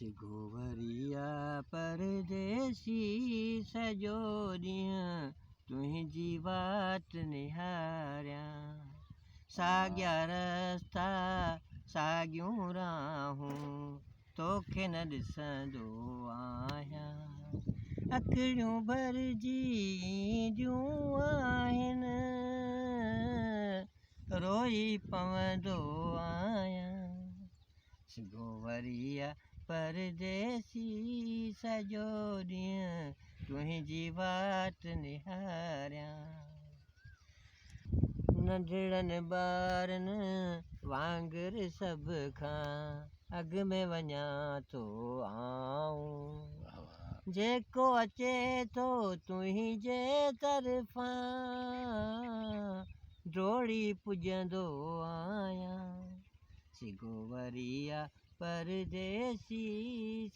गोवरिया परदेसी सॼो ॾींहुं तुंहिंजी वाट निहारियां साॻिया रस्ता साॻियूं राहूं तोखे न ॾिसंदो आहियां अखियूं भरिजी ईंदियूं आहिनि रोई पवंदो आहियां गोवरिया परदेसी सॼो ॾींहुं तुंहिंजी वाट निहारियां नंढड़नि ॿारनि वांगुरु सभ खां अॻ में वञा थो आऊं जेको अचे थो तुंहिंजे तरफ़ां डोड़ी पुॼंदो आहियां गोवरिया परदेसी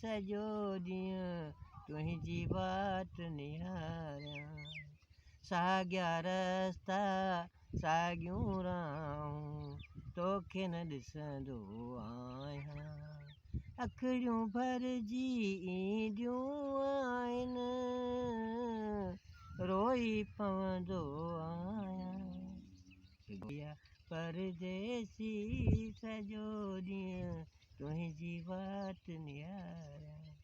सॼो ॾींहुं तुंहिंजी वाट निहारियां साॻिया रस्ता साॻियूं राहूं तोखे न ॾिसंदो आहियां अखियूं भरिजी ईंदियूं आहिनि रोई पवंदो आहियां परदेसी सॼो ॾींहुं तुंहिंजी वाट निहारियां।